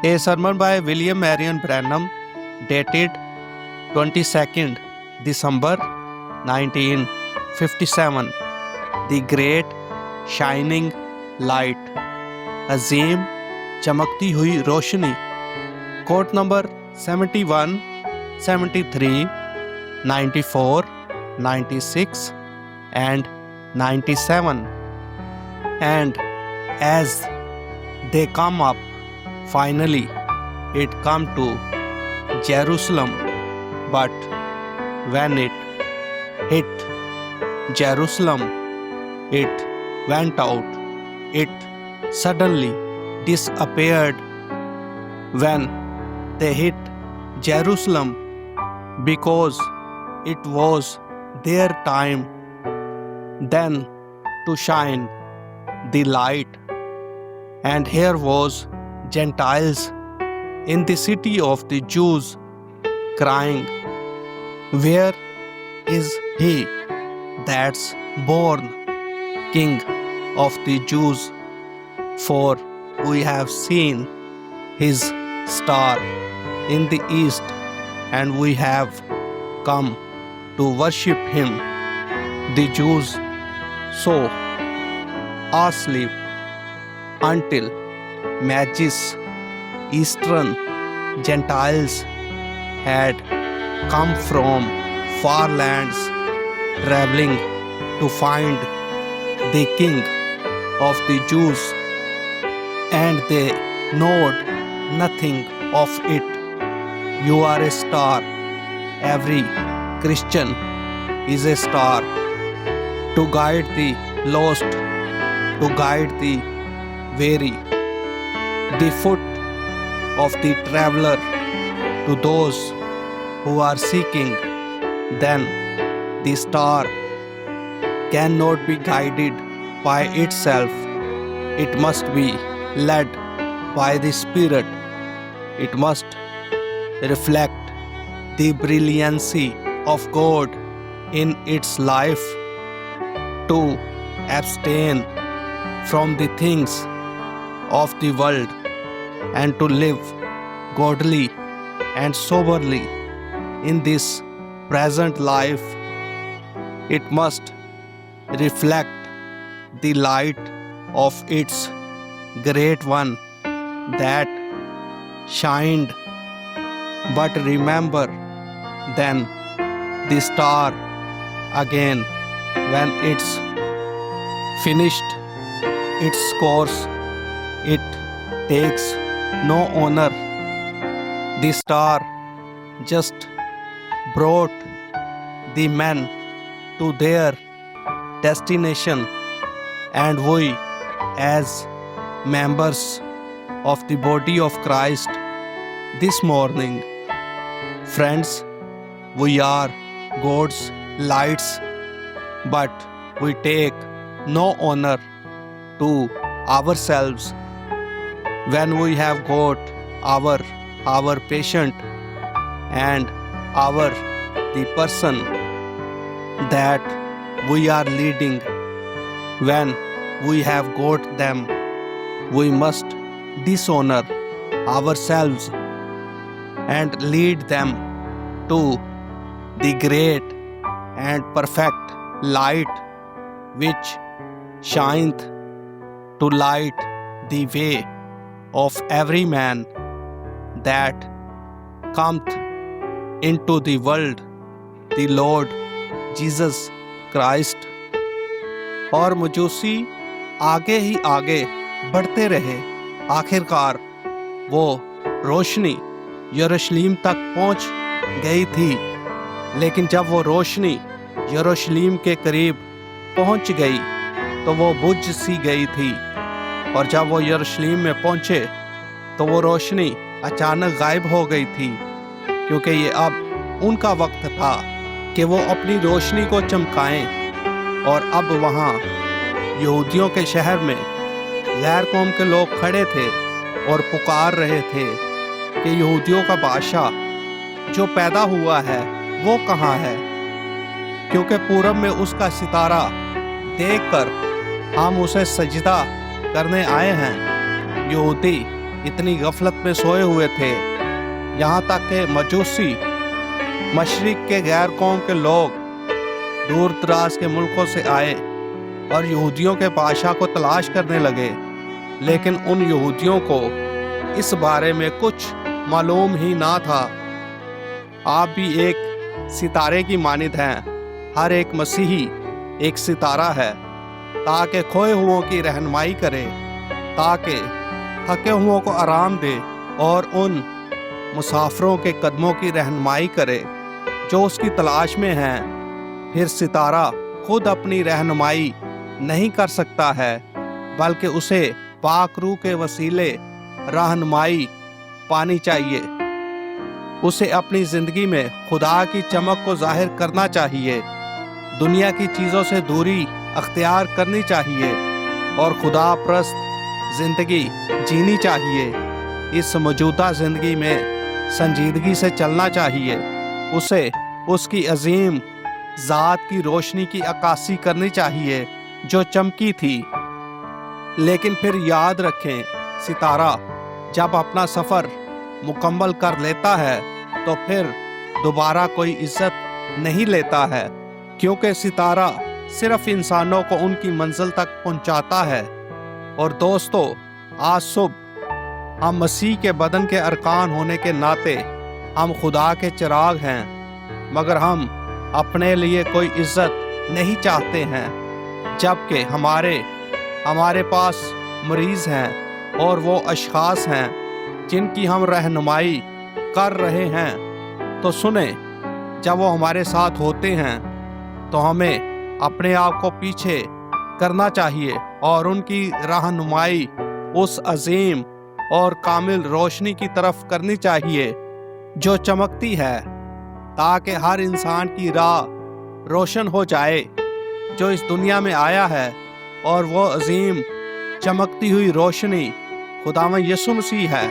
A sermon by William Marion Branham, dated 22nd December 1957. The Great Shining Light. عظیم چمکتی ہوئی روشنی. کوٹ number 71, 73, 94, 96 and 97. And as they come up, finally it come to Jerusalem, but when it hit Jerusalem, it went out. It suddenly disappeared. When they hit Jerusalem, because it was their time then to shine the light. And here was Gentiles in the city of the Jews crying, "Where is he that's born King of the Jews? For we have seen his star in the east, and we have come to worship him." The Jews so asleep until Magis, Eastern Gentiles, had come from far lands, traveling to find the King of the Jews, and they knowed nothing of it. You are a star. Every Christian is a star, to guide the lost, to guide the weary, the foot of the traveler, to those who are seeking. Then the star cannot be guided by itself. It must be led by the Spirit. It must reflect the brilliancy of God in its life, to abstain from the things of the world and to live godly and soberly in this present life. It must reflect the light of its great one that shined. But remember then the star again, when it's finished its course, it takes no honor. The star just brought the men to their destination, and we as members of the body of Christ this morning, friends, we are God's lights, but we take no honor to ourselves. When we have got our patient and the person that we are leading, when we have got them, we must dishonor ourselves and lead them to the great and perfect light, which shineth to light the way of every man that cometh into the world, the Lord Jesus Christ. اور مجوسی آگے ہی آگے بڑھتے رہے. آخرکار وہ روشنی یروشلیم تک پہنچ گئی تھی، لیکن جب وہ روشنی یروشلیم کے قریب پہنچ گئی تو وہ بجھ سی گئی تھی. اور جب وہ یروشلیم میں پہنچے تو وہ روشنی اچانک غائب ہو گئی تھی، کیونکہ یہ اب ان کا وقت تھا کہ وہ اپنی روشنی کو چمکائیں. اور اب وہاں یہودیوں کے شہر میں غیر قوم کے لوگ کھڑے تھے اور پکار رہے تھے کہ یہودیوں کا بادشاہ جو پیدا ہوا ہے وہ کہاں ہے، کیونکہ پورب میں اس کا ستارہ دیکھ کر ہم اسے سجدہ کرنے آئے ہیں. یہودی इतनी गफलत में सोए हुए थे, यहाँ तक कि मजूसी, मशरिक के गैर कौम के लोग दूर दराज के मुल्कों से आए और यहूदियों के बादशाह को तलाश करने लगे, लेकिन उन यहूदियों को इस बारे में कुछ मालूम ही ना था। आप भी एक सितारे की मानिद हैं। हर एक मसीही एक सितारा है, ताकि खोए हुओं की रहनुमाई करे, ताकि थके हुओं को आराम दे और उन मुसाफिरों के कदमों की रहनुमाई करे जो उसकी तलाश में हैं। फिर सितारा खुद अपनी रहनुमाई नहीं कर सकता है, बल्कि उसे पाक रूह के वसीले रहनुमाई पानी चाहिए। उसे अपनी जिंदगी में खुदा की चमक को जाहिर करना चाहिए, दुनिया की चीज़ों से दूरी अख्तियार करनी चाहिए और खुदा परस्त जिंदगी जीनी चाहिए। इस मौजूदा जिंदगी में संजीदगी से चलना चाहिए। उसे उसकी अजीम ज़ात की रोशनी की अक्कासी करनी चाहिए जो चमकी थी। लेकिन फिर याद रखें, सितारा जब अपना सफ़र मुकम्मल कर लेता है तो फिर दोबारा कोई इज्जत नहीं लेता है, क्योंकि सितारा सिर्फ इंसानों को उनकी मंजिल तक पहुंचाता है। और दोस्तों, आज सुबह हम मसीह के बदन के अरकान होने के नाते हम खुदा के चिराग हैं, मगर हम अपने लिए कोई इज्जत नहीं चाहते हैं, जबकि हमारे पास मरीज़ हैं और वो अशखास हैं जिनकी हम रहनुमाई कर रहे हैं। तो सुने, जब वो हमारे साथ होते हैं तो हमें अपने आप को पीछे करना चाहिए और उनकी रहनुमाई उस अजीम और कामिल रोशनी की तरफ करनी चाहिए जो चमकती है, ताकि हर इंसान की राह रोशन हो जाए जो इस दुनिया में आया है। और वो अजीम चमकती हुई रोशनी खुदावंद यीशु मसीह है।